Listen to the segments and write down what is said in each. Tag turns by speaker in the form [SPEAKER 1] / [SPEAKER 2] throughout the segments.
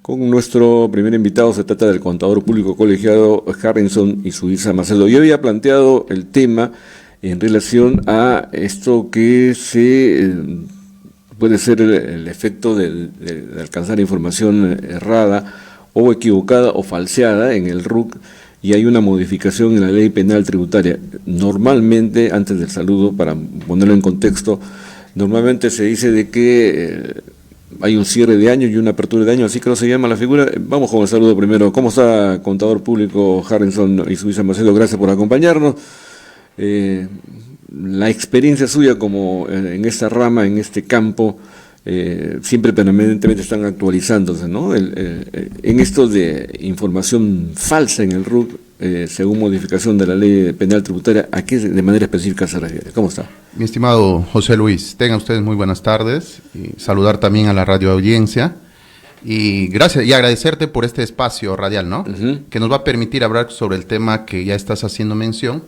[SPEAKER 1] Con nuestro primer invitado se trata del contador público colegiado Harrison Izuiza Macedo. Yo había planteado el tema en relación a esto que puede ser el efecto de alcanzar información errada o equivocada o falseada en el RUC, y hay una modificación en la ley penal tributaria. Normalmente, antes del saludo, para ponerlo en contexto, normalmente se dice de que hay un cierre de año y una apertura de año, así que no se llama la figura. Vamos con el saludo primero. ¿Cómo está, contador público Harrison Izuiza Macedo? Gracias por acompañarnos. La experiencia suya como en esta rama, en este campo, siempre permanentemente están actualizándose, ¿no? En esto de información falsa en el RUC, según modificación de la ley penal tributaria, ¿a qué de manera específica se refiere? ¿Cómo está?
[SPEAKER 2] Mi estimado José Luis, tengan ustedes muy buenas tardes, y saludar también a la radio audiencia, y gracias y agradecerte por este espacio radial, ¿no? Que nos va a permitir hablar sobre el tema que ya estás haciendo mención.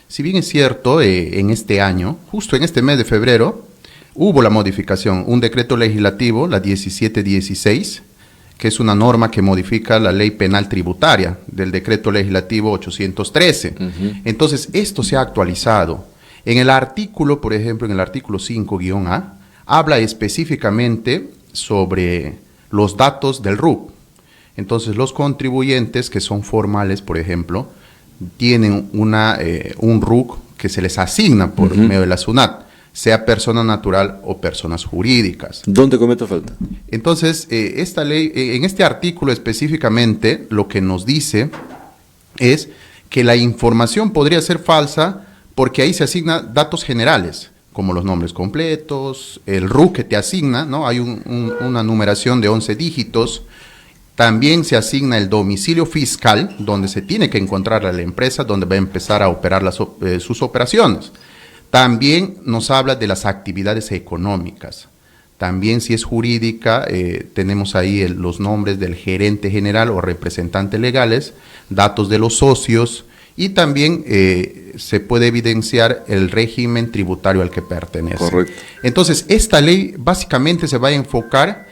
[SPEAKER 2] Si bien es cierto, en este año, justo en este mes de febrero, hubo la modificación, un decreto legislativo, la 1716, que es una norma que modifica la ley penal tributaria del decreto legislativo 813. Entonces, esto se ha actualizado. En el artículo, por ejemplo, en el artículo 5-A, habla específicamente sobre los datos del RUC. Entonces, los contribuyentes que son formales, por ejemplo, tienen un RUC que se les asigna por medio de la SUNAT, sea persona natural o personas jurídicas.
[SPEAKER 1] ¿Dónde comete falta?
[SPEAKER 2] Entonces, esta ley, en este artículo específicamente, lo que nos dice es que la información podría ser falsa porque ahí se asigna datos generales, como los nombres completos, el RUC que te asigna, ¿no? Hay una numeración de 11 dígitos. También se asigna el domicilio fiscal, donde se tiene que encontrar a la empresa, donde va a empezar a operar sus operaciones. También nos habla de las actividades económicas. También, si es jurídica, tenemos ahí los nombres del gerente general o representantes legales, datos de los socios, y también se puede evidenciar el régimen tributario al que pertenece.
[SPEAKER 1] Correcto.
[SPEAKER 2] Entonces, esta ley básicamente se va a enfocar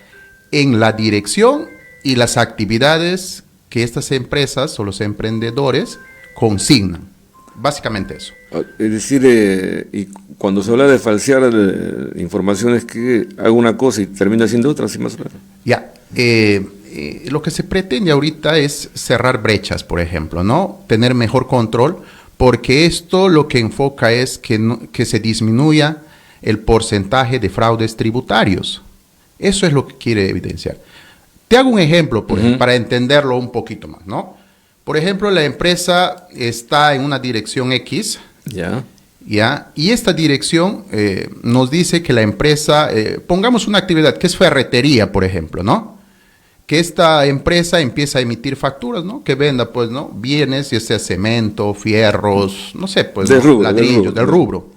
[SPEAKER 2] en la dirección y las actividades que estas empresas o los emprendedores consignan. Básicamente eso.
[SPEAKER 1] Es decir, y cuando se habla de falsear información, es que hago una cosa y termina haciendo otra, así más o menos.
[SPEAKER 2] Ya, lo que se pretende ahorita es cerrar brechas, por ejemplo, ¿no? Tener mejor control, porque esto lo que enfoca es que se disminuya el porcentaje de fraudes tributarios. Eso es lo que quiere evidenciar. Te hago un ejemplo, por ejemplo, para entenderlo un poquito más, ¿no? Por ejemplo, la empresa está en una dirección X, ¿ya? Y esta dirección nos dice que la empresa, pongamos una actividad que es ferretería, por ejemplo, ¿no? Que esta empresa empieza a emitir facturas, ¿no? Que venda, pues, ¿no? Bienes, ya sea cemento, fierros, no sé, pues, ladrillos, del rubro.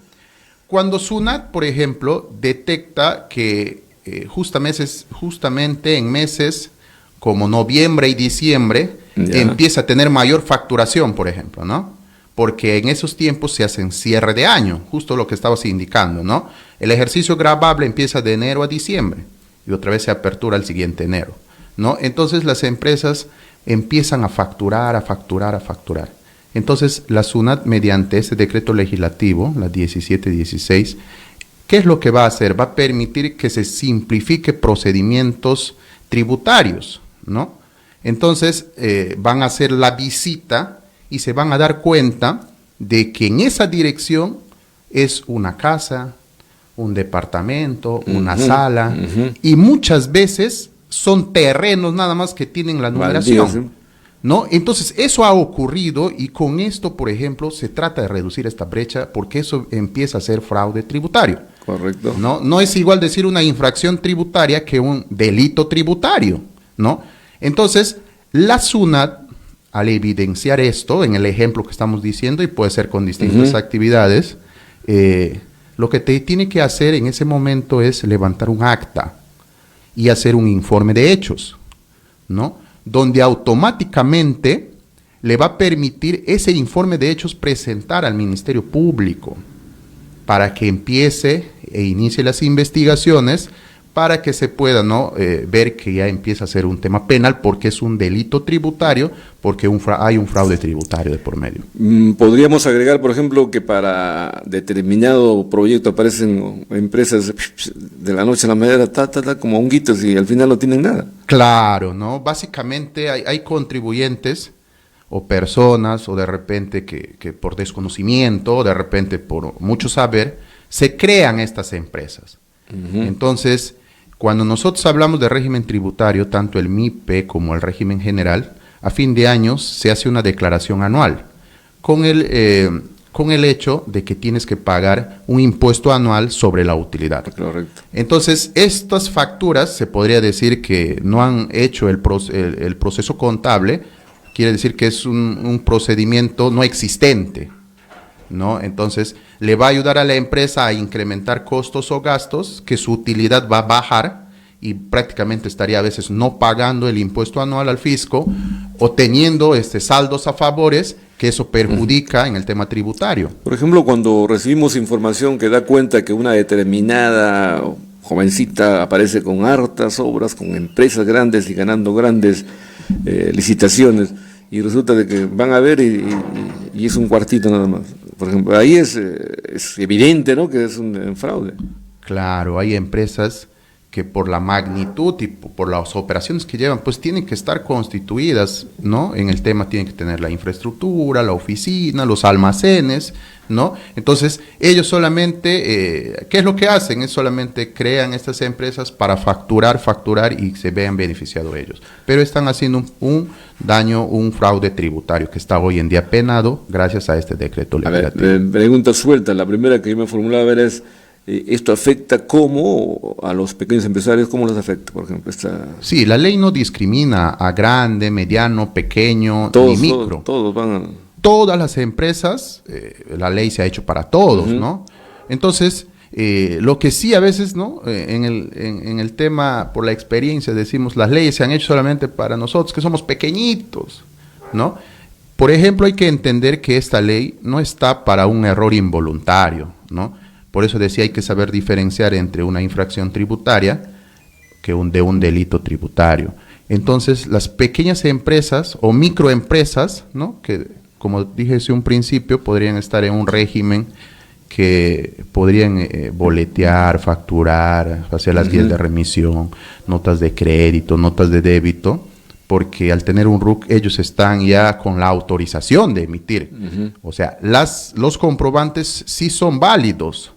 [SPEAKER 2] Cuando SUNAT, por ejemplo, detecta que justamente en meses como noviembre y diciembre, empieza a tener mayor facturación, por ejemplo, ¿no? Porque en esos tiempos se hacen cierre de año, justo lo que estabas indicando, ¿no? El ejercicio gravable empieza de enero a diciembre y otra vez se apertura el siguiente enero, ¿no? Entonces las empresas empiezan a facturar. Entonces la SUNAT, mediante este decreto legislativo, la 1716, ¿qué es lo que va a hacer? Va a permitir que se simplifique procedimientos tributarios, ¿no? Entonces van a hacer la visita y se van a dar cuenta de que en esa dirección es una casa, un departamento, una sala, y muchas veces son terrenos nada más que tienen la numeración, ¿no? Entonces eso ha ocurrido, y con esto, por ejemplo, se trata de reducir esta brecha porque eso empieza a ser fraude tributario.
[SPEAKER 1] Correcto.
[SPEAKER 2] No es igual decir una infracción tributaria que un delito tributario, ¿no? Entonces, la SUNAT, al evidenciar esto, en el ejemplo que estamos diciendo, y puede ser con distintas actividades, lo que te tiene que hacer en ese momento es levantar un acta y hacer un informe de hechos, ¿no? Donde automáticamente le va a permitir ese informe de hechos presentar al Ministerio Público para que empiece e inicie las investigaciones para que se pueda, ¿no? Ver que ya empieza a ser un tema penal porque es un delito tributario, porque hay un fraude tributario de por medio.
[SPEAKER 1] Podríamos agregar, por ejemplo, que para determinado proyecto aparecen empresas de la noche a la mañana, como honguitos y al final no tienen nada.
[SPEAKER 2] Claro, ¿no? Básicamente hay contribuyentes o personas, o de repente que por desconocimiento, o de repente por mucho saber, se crean estas empresas. Entonces, cuando nosotros hablamos de régimen tributario, tanto el MIPE como el régimen general, a fin de año se hace una declaración anual con el hecho de que tienes que pagar un impuesto anual sobre la utilidad.
[SPEAKER 1] Correcto.
[SPEAKER 2] Entonces, estas facturas se podría decir que no han hecho el proceso contable, quiere decir que es un procedimiento no existente, ¿no? Entonces, le va a ayudar a la empresa a incrementar costos o gastos, que su utilidad va a bajar y prácticamente estaría a veces no pagando el impuesto anual al fisco o teniendo saldos a favores, que eso perjudica en el tema tributario.
[SPEAKER 1] Por ejemplo, cuando recibimos información que da cuenta que una determinada jovencita aparece con hartas obras, con empresas grandes y ganando grandes licitaciones, y resulta de que van a ver y es un cuartito nada más. Por ejemplo, ahí es evidente, ¿no?, que es un fraude.
[SPEAKER 2] Claro, hay empresas que por la magnitud y por las operaciones que llevan, pues tienen que estar constituidas, ¿no? En el tema tienen que tener la infraestructura, la oficina, los almacenes, ¿no? Entonces, ellos solamente, ¿qué es lo que hacen? Es solamente crean estas empresas para facturar y se vean beneficiados ellos. Pero están haciendo un daño, un fraude tributario que está hoy en día penado gracias a este decreto legislativo.
[SPEAKER 1] A ver, pregunta suelta. La primera que yo me formulaba es, ¿esto afecta cómo a los pequeños empresarios? ¿Cómo los afecta, por ejemplo?
[SPEAKER 2] Sí, la ley no discrimina a grande, mediano, pequeño, ni micro.
[SPEAKER 1] Todos van a...
[SPEAKER 2] Todas las empresas, la ley se ha hecho para todos, ¿no? Entonces, lo que sí a veces, ¿no? En el tema, por la experiencia, decimos, las leyes se han hecho solamente para nosotros, que somos pequeñitos, ¿no? Por ejemplo, hay que entender que esta ley no está para un error involuntario, ¿no? Por eso decía, hay que saber diferenciar entre una infracción tributaria de un delito tributario. Entonces, las pequeñas empresas o microempresas, ¿no?, que, como dije hace un principio, podrían estar en un régimen que podrían boletear, facturar, hacer las guías de remisión, notas de crédito, notas de débito, porque al tener un RUC ellos están ya con la autorización de emitir. O sea, los comprobantes sí son válidos,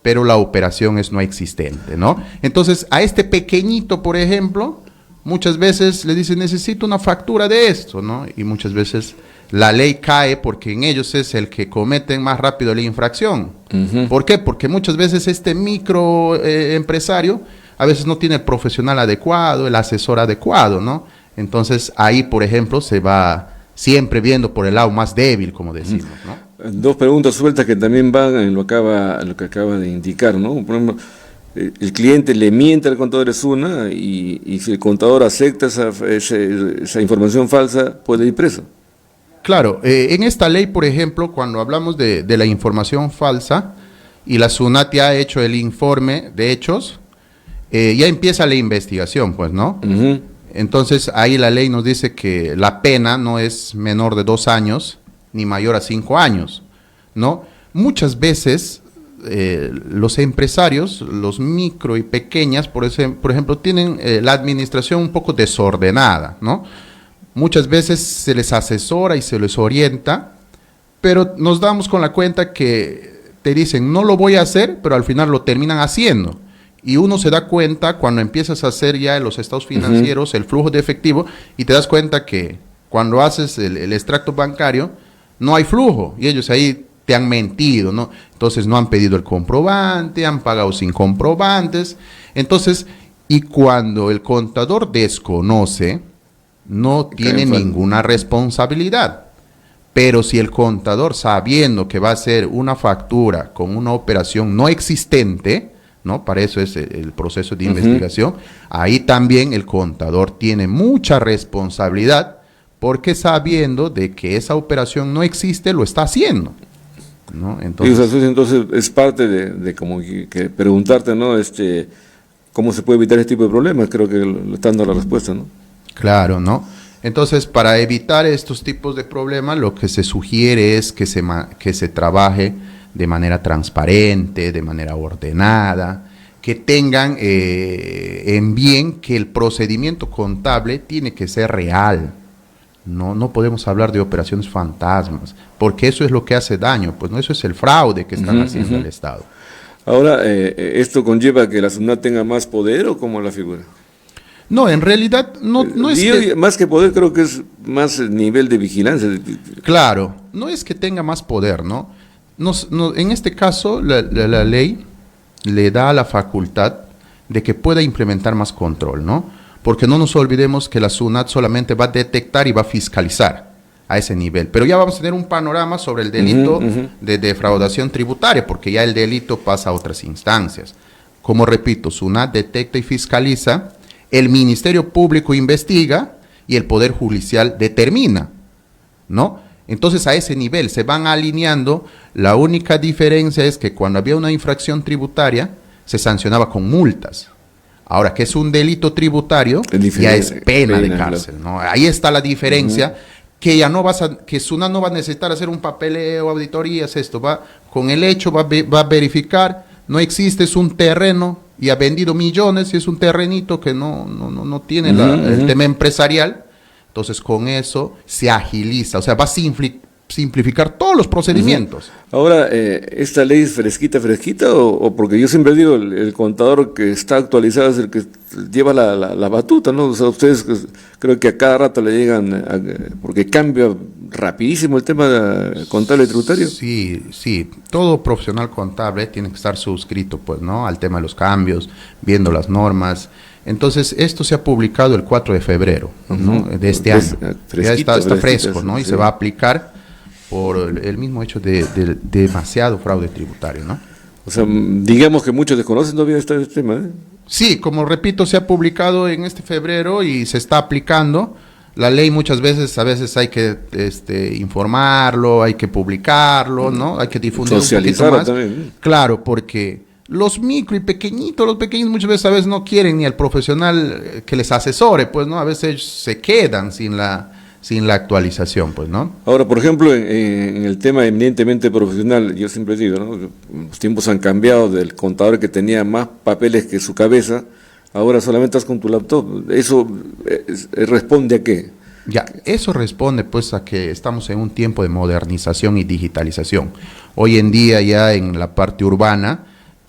[SPEAKER 2] pero la operación es no existente, ¿no? Entonces, a este pequeñito, por ejemplo, muchas veces le dicen, necesito una factura de esto, ¿no? Y muchas veces la ley cae porque en ellos es el que cometen más rápido la infracción. ¿Por qué? Porque muchas veces este microempresario a veces no tiene el profesional adecuado, el asesor adecuado, ¿no? Entonces, ahí, por ejemplo, se va siempre viendo por el lado más débil, como decimos, ¿no?
[SPEAKER 1] Dos preguntas sueltas que también van en lo que acaba de indicar, ¿no? Por ejemplo, el cliente le miente al contador, es una, y si el contador acepta esa información falsa, puede ir preso.
[SPEAKER 2] Claro, en esta ley, por ejemplo, cuando hablamos de la información falsa y la SUNAT ya ha hecho el informe de hechos, ya empieza la investigación, pues, ¿no? Entonces, ahí la ley nos dice que la pena no es menor de 2 años ni mayor a 5 años, ¿no? Muchas veces los empresarios, los micro y pequeñas, por ejemplo, tienen la administración un poco desordenada, ¿no? Muchas veces se les asesora y se les orienta, pero nos damos con la cuenta que te dicen, no lo voy a hacer, pero al final lo terminan haciendo. Y uno se da cuenta cuando empiezas a hacer ya los estados financieros, el flujo de efectivo, y te das cuenta que cuando haces el extracto bancario, no hay flujo, y ellos ahí te han mentido, ¿no? Entonces no han pedido el comprobante, han pagado sin comprobantes. Entonces, y cuando el contador desconoce, no tiene ninguna responsabilidad. Pero si el contador, sabiendo que va a hacer una factura con una operación no existente, ¿no? Para eso es el proceso de investigación, ahí también el contador tiene mucha responsabilidad, porque sabiendo de que esa operación no existe, lo está haciendo, ¿no? Entonces es parte
[SPEAKER 1] de como que preguntarte, ¿no? cómo se puede evitar este tipo de problemas. Creo que lo está dando la respuesta, ¿no?
[SPEAKER 2] Claro, ¿no? Entonces, para evitar estos tipos de problemas, lo que se sugiere es que se trabaje de manera transparente, de manera ordenada, que tengan en bien que el procedimiento contable tiene que ser real. No podemos hablar de operaciones fantasmas, porque eso es lo que hace daño, pues no, eso es el fraude que están haciendo el Estado.
[SPEAKER 1] Ahora, ¿esto conlleva que la SUNAT tenga más poder o cómo la figura?
[SPEAKER 2] No, en realidad no es que...
[SPEAKER 1] Más que poder, creo que es más nivel de vigilancia.
[SPEAKER 2] Claro, no es que tenga más poder, ¿no? En este caso, la ley le da la facultad de que pueda implementar más control, ¿no? Porque no nos olvidemos que la SUNAT solamente va a detectar y va a fiscalizar a ese nivel. Pero ya vamos a tener un panorama sobre el delito de defraudación tributaria, porque ya el delito pasa a otras instancias. Como repito, SUNAT detecta y fiscaliza, el Ministerio Público investiga y el Poder Judicial determina, ¿no? Entonces a ese nivel se van alineando. La única diferencia es que cuando había una infracción tributaria se sancionaba con multas. Ahora, que es un delito tributario, ya es pena de cárcel, ¿no? Ahí está la diferencia, que ya no que SUNAT no va a necesitar hacer un papeleo, auditorías, esto, va con el hecho, va a verificar, no existe, es un terreno y ha vendido millones y es un terrenito que no tiene el tema empresarial. Entonces, con eso se agiliza, o sea, va a simplificar todos los procedimientos.
[SPEAKER 1] Ahora, ¿esta ley es fresquita o porque yo siempre digo, el contador que está actualizado es el que lleva la batuta, ¿no? O sea, ustedes creo que a cada rato le llegan, porque cambia rapidísimo el tema contable tributario.
[SPEAKER 2] Sí, todo profesional contable tiene que estar suscrito, pues, ¿no? Al tema de los cambios, viendo las normas. Entonces, esto se ha publicado el 4 de febrero, ¿no? De este año. Ya está fresco, ¿no? Y se va a aplicar por el mismo hecho de demasiado fraude tributario, ¿no?
[SPEAKER 1] O sea, digamos que muchos desconocen todavía este tema, ¿eh?
[SPEAKER 2] Sí, como repito, se ha publicado en este febrero y se está aplicando. La ley muchas veces, a veces hay que informarlo, hay que publicarlo, ¿no? Hay que difundir un poquito más. También. Claro, porque los pequeños muchas veces a veces no quieren ni al profesional que les asesore, pues, ¿no? A veces se quedan sin la actualización, pues, ¿no?
[SPEAKER 1] Ahora, por ejemplo, en el tema eminentemente profesional, yo siempre digo, ¿no? Los tiempos han cambiado, del contador que tenía más papeles que su cabeza, ahora solamente estás con tu laptop. ¿Eso responde a qué?
[SPEAKER 2] Ya, eso responde pues a que estamos en un tiempo de modernización y digitalización. Hoy en día ya en la parte urbana,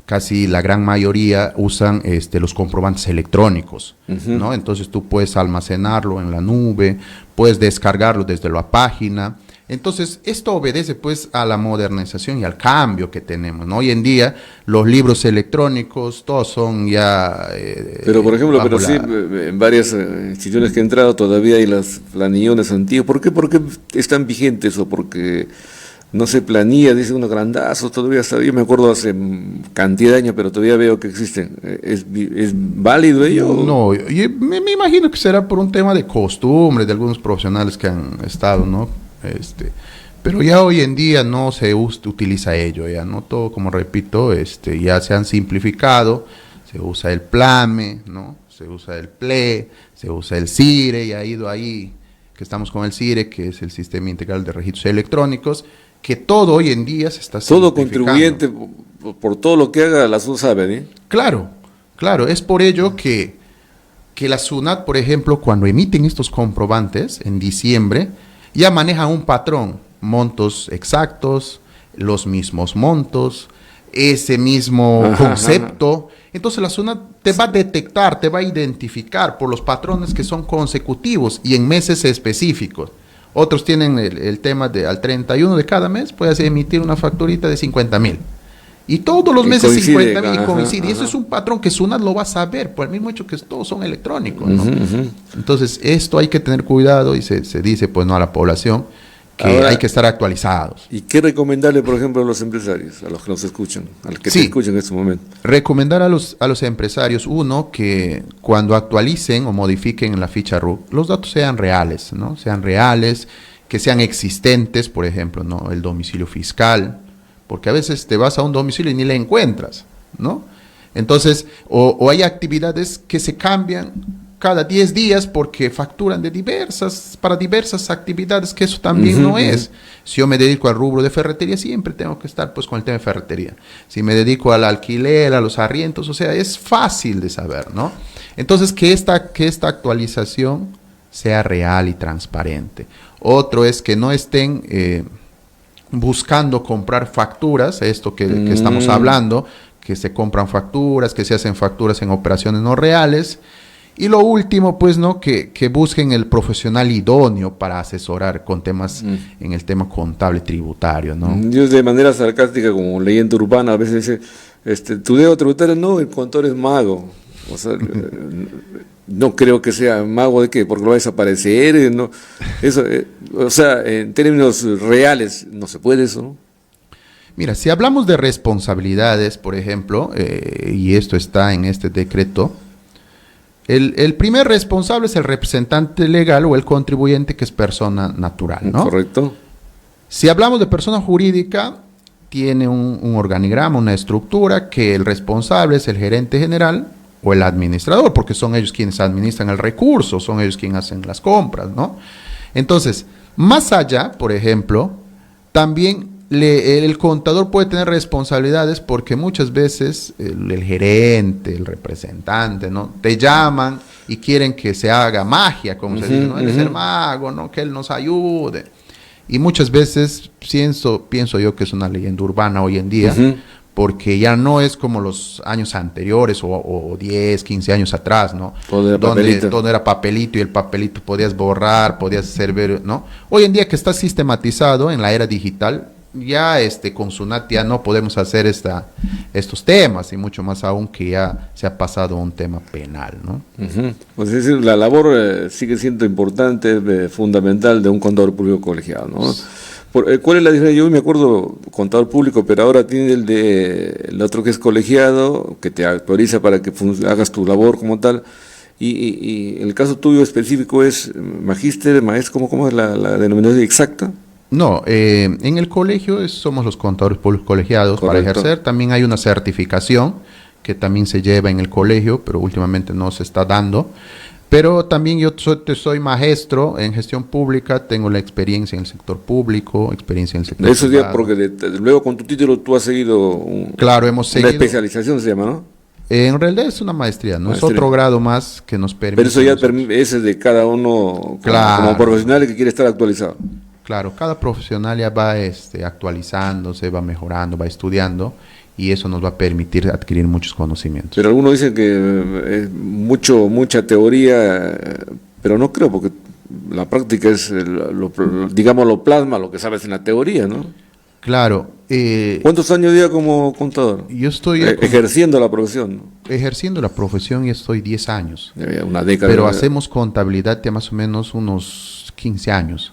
[SPEAKER 2] casi la gran mayoría usan los comprobantes electrónicos, ¿no? Entonces tú puedes almacenarlo en la nube, puedes descargarlo desde la página. Entonces esto obedece pues a la modernización y al cambio que tenemos, ¿no? Hoy en día los libros electrónicos todos son ya...
[SPEAKER 1] pero por ejemplo, en varias instituciones que he entrado todavía hay las planillones antiguas. ¿Por qué están vigentes o porque... No se planilla, dicen unos grandazos, todavía está, yo me acuerdo hace cantidad de años, pero todavía veo que existen. ¿Es válido ello?
[SPEAKER 2] No, me imagino que será por un tema de costumbre de algunos profesionales que han estado, ¿no? Pero ya hoy en día no se utiliza ello, ya no todo, como repito, ya se han simplificado, se usa el PLAME, ¿no? Se usa el PLE, se usa el CIRE, y ha ido ahí, que estamos con el CIRE, que es el Sistema Integral de Registros Electrónicos, que todo hoy en día se está
[SPEAKER 1] simplificando. Todo contribuyente, por todo lo que haga, la SUNAT sabe, ¿eh?
[SPEAKER 2] Claro, es por ello que la SUNAT, por ejemplo, cuando emiten estos comprobantes en diciembre, ya manejan un patrón, montos exactos, los mismos montos, ese mismo concepto. Entonces la SUNAT te va a detectar, te va a identificar por los patrones que son consecutivos y en meses específicos. Otros tienen el tema de al 31 de cada mes puedes emitir una facturita de 50,000. Y todos los meses 50,000 coincide. Y eso es un patrón que SUNAT lo va a saber por el mismo hecho que todos son electrónicos, ¿no? Entonces esto hay que tener cuidado y se dice pues no a la población que ahora, hay que estar actualizados.
[SPEAKER 1] ¿Y qué recomendarle, por ejemplo, a los empresarios, a los que nos escuchan, a los que te escuchan en este momento?
[SPEAKER 2] Recomendar a los empresarios, uno, que cuando actualicen o modifiquen en la ficha RUC, los datos sean reales, ¿no? Sean reales, que sean existentes, por ejemplo, ¿no? El domicilio fiscal, porque a veces te vas a un domicilio y ni le encuentras, ¿no? Entonces, o hay actividades que se cambian cada 10 días porque facturan para diversas actividades, que eso también no es. Si yo me dedico al rubro de ferretería, siempre tengo que estar pues con el tema de ferretería. Si me dedico al alquiler, a los arriendos, o sea, es fácil de saber, ¿no? Entonces, que esta actualización sea real y transparente. Otro es que no estén buscando comprar facturas, esto que estamos hablando, que se compran facturas, que se hacen facturas en operaciones no reales. Y lo último, pues, ¿no? Que busquen el profesional idóneo para asesorar con temas en el tema contable tributario, ¿no?
[SPEAKER 1] Yo de manera sarcástica, como leyenda urbana, a veces dice, tu dedo tributario, no, el contador es mago. O sea, no creo que sea mago de qué, porque lo va a desaparecer, ¿no? Eso, o sea, en términos reales, no se puede eso, ¿no?
[SPEAKER 2] Mira, si hablamos de responsabilidades, por ejemplo, y esto está en este decreto, el primer responsable es el representante legal o el contribuyente, que es persona natural, ¿no?
[SPEAKER 1] Correcto.
[SPEAKER 2] Si hablamos de persona jurídica, tiene un organigrama, una estructura, que el responsable es el gerente general o el administrador, porque son ellos quienes administran el recurso, son ellos quienes hacen las compras, ¿no? Entonces, más allá, por ejemplo, también el contador puede tener responsabilidades, porque muchas veces el gerente, el representante, ¿no? Te llaman y quieren que se haga magia, como se dice, ¿no? Él es el mago, ¿no? Que él nos ayude. Y muchas veces pienso yo que es una leyenda urbana hoy en día, porque ya no es como los años anteriores o 10, 15 años atrás, ¿no? Donde era papelito, y el papelito podías borrar, podías hacer ver, ¿no? Hoy en día, que está sistematizado en la era digital, ya con SUNAT ya no podemos hacer estos temas, y mucho más aún que ya se ha pasado a un tema penal, ¿no?
[SPEAKER 1] Pues es decir, la labor sigue siendo importante, fundamental, de un contador público colegiado, ¿no? ¿Cuál es la diferencia? Yo me acuerdo, contador público, pero ahora tiene el otro que es colegiado, que te autoriza para que hagas tu labor como tal, y el caso tuyo específico es magíster, maestro, ¿cómo es la denominación exacta?
[SPEAKER 2] No, en el colegio somos los contadores públicos colegiados. Correcto. Para ejercer. También hay una certificación que también se lleva en el colegio, pero últimamente no se está dando. Pero también yo soy maestro en gestión pública, tengo la experiencia en el sector público, experiencia en el sector
[SPEAKER 1] privado. Eso ya, porque luego con tu título tú has seguido
[SPEAKER 2] hemos seguido.
[SPEAKER 1] Una especialización se llama, ¿no?
[SPEAKER 2] En realidad es una maestría, ¿no? Es otro grado más que nos permite.
[SPEAKER 1] Pero eso ya ese es de cada uno, como profesional que quiere estar actualizado.
[SPEAKER 2] Claro, cada profesional ya va actualizándose, va mejorando, va estudiando, y eso nos va a permitir adquirir muchos conocimientos.
[SPEAKER 1] Pero algunos dicen que es mucha teoría, pero no creo, porque la práctica es, digamos, lo plasma lo que sabes en la teoría, ¿no?
[SPEAKER 2] Claro.
[SPEAKER 1] ¿Cuántos años lleva como contador?
[SPEAKER 2] Yo estoy
[SPEAKER 1] ejerciendo la profesión, ¿no?
[SPEAKER 2] Ejerciendo la profesión y estoy 10 años.
[SPEAKER 1] Una década.
[SPEAKER 2] Pero hacemos contabilidad de más o menos unos 15 años.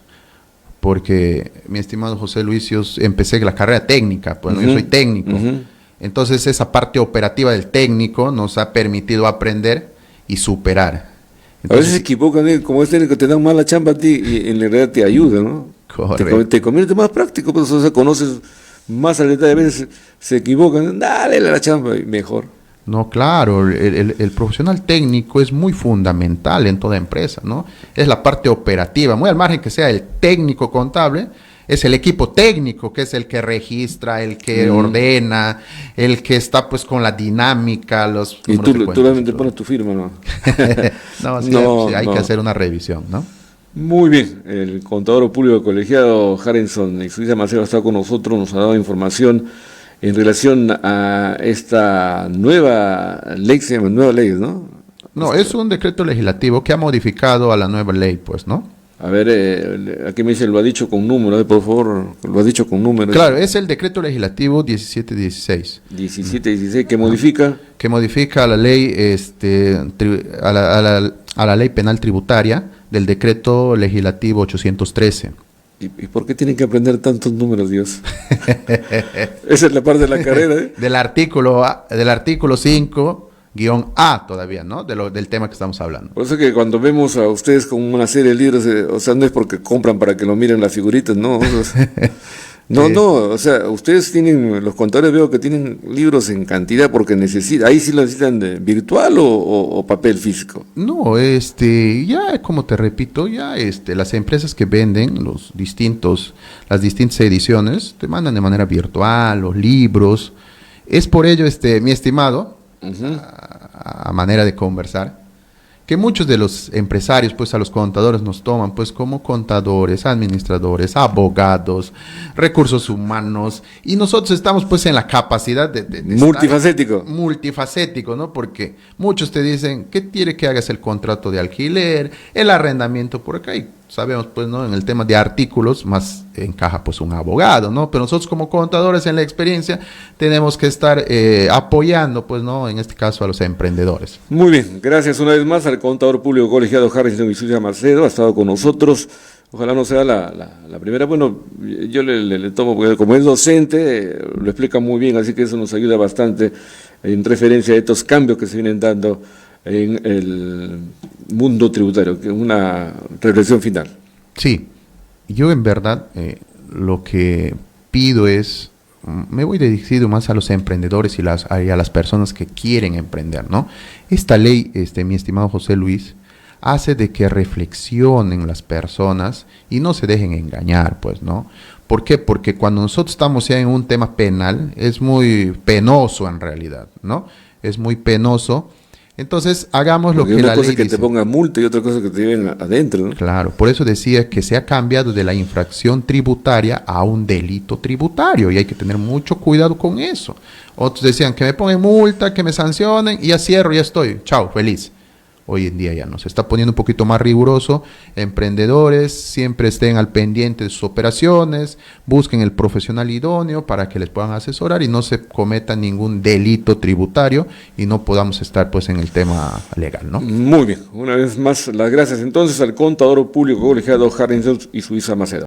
[SPEAKER 2] Porque, mi estimado José Luis, yo empecé la carrera técnica, pues yo soy técnico. Entonces, esa parte operativa del técnico nos ha permitido aprender y superar. Entonces,
[SPEAKER 1] a veces se equivocan, como es técnico, te dan mala chamba a ti y en realidad te ayuda, ¿no?
[SPEAKER 2] Correcto.
[SPEAKER 1] Te convierte más práctico, pues, o sea, conoces más al detalle. A veces se equivocan, dale la chamba, y mejor.
[SPEAKER 2] No, claro, el profesional técnico es muy fundamental en toda empresa, ¿no? Es la parte operativa, muy al margen que sea el técnico contable, es el equipo técnico que es el que registra, el que ordena, el que está pues con la dinámica, los
[SPEAKER 1] y tú realmente pones tu firma, ¿no?
[SPEAKER 2] No, sí, hay que hacer una revisión, ¿no?
[SPEAKER 1] Muy bien, el contador público colegiado Harrison y su hija Marcelo está con nosotros, nos ha dado información en relación a esta nueva ley, se llama nueva ley, ¿no?
[SPEAKER 2] No, es un decreto legislativo que ha modificado a la nueva ley, pues, ¿no?
[SPEAKER 1] A ver, aquí me dice, lo ha dicho con número, por favor, lo ha dicho con número.
[SPEAKER 2] Claro, es el decreto legislativo 1716.
[SPEAKER 1] 1716, ¿que modifica?
[SPEAKER 2] Que modifica a la ley, a la ley penal tributaria del decreto legislativo 813.
[SPEAKER 1] ¿Y por qué tienen que aprender tantos números, Dios? Esa es la parte de la carrera, ¿eh?
[SPEAKER 2] Del artículo 5-A todavía, ¿no? Del tema que estamos hablando.
[SPEAKER 1] Por eso que cuando vemos a ustedes con una serie de libros, o sea, no es porque compran para que lo miren las figuritas, ¿no? No, o sea, ustedes tienen, los contadores veo que tienen libros en cantidad porque necesitan, ahí sí lo necesitan de virtual o papel físico.
[SPEAKER 2] No, ya como te repito, ya las empresas que venden las distintas ediciones te mandan de manera virtual los libros. Es por ello, mi estimado, a manera de conversar, que muchos de los empresarios, pues a los contadores nos toman pues como contadores, administradores, abogados, recursos humanos, y nosotros estamos pues en la capacidad de multifacético, ¿no? Porque muchos te dicen que quiere que hagas el contrato de alquiler, el arrendamiento por acá, y sabemos pues, ¿no? En el tema de artículos más encaja pues un abogado, ¿no? Pero nosotros como contadores en la experiencia tenemos que estar apoyando pues, ¿no? En este caso a los emprendedores.
[SPEAKER 1] Muy bien, gracias una vez más al contador público colegiado Harrison y Suiza Macedo, ha estado con nosotros. Ojalá no sea la primera. Bueno, yo le tomo, porque como es docente, lo explica muy bien, así que eso nos ayuda bastante en referencia a estos cambios que se vienen dando en el mundo tributario, que es una reflexión final.
[SPEAKER 2] Sí, yo en verdad lo que pido es, me voy dirigido más a los emprendedores y a las personas que quieren emprender, ¿no? Esta ley, mi estimado José Luis, hace de que reflexionen las personas y no se dejen engañar, pues, ¿no? ¿Por qué? Porque cuando nosotros estamos ya en un tema penal, es muy penoso en realidad, ¿no? Es muy penoso. Entonces, hagamos lo que la ley dice.
[SPEAKER 1] Una cosa es que te pongan multa y otra cosa es que te lleven adentro, ¿no?
[SPEAKER 2] Claro, por eso decía que se ha cambiado de la infracción tributaria a un delito tributario y hay que tener mucho cuidado con eso. Otros decían que me pongan multa, que me sancionen y ya cierro, ya estoy, chao, feliz. Hoy en día ya no, se está poniendo un poquito más riguroso. Emprendedores siempre estén al pendiente de sus operaciones, busquen el profesional idóneo para que les puedan asesorar y no se cometa ningún delito tributario y no podamos estar pues en el tema legal, ¿no?
[SPEAKER 1] Muy bien, una vez más las gracias entonces al contador público colegiado Harrison y Suiza Macedo.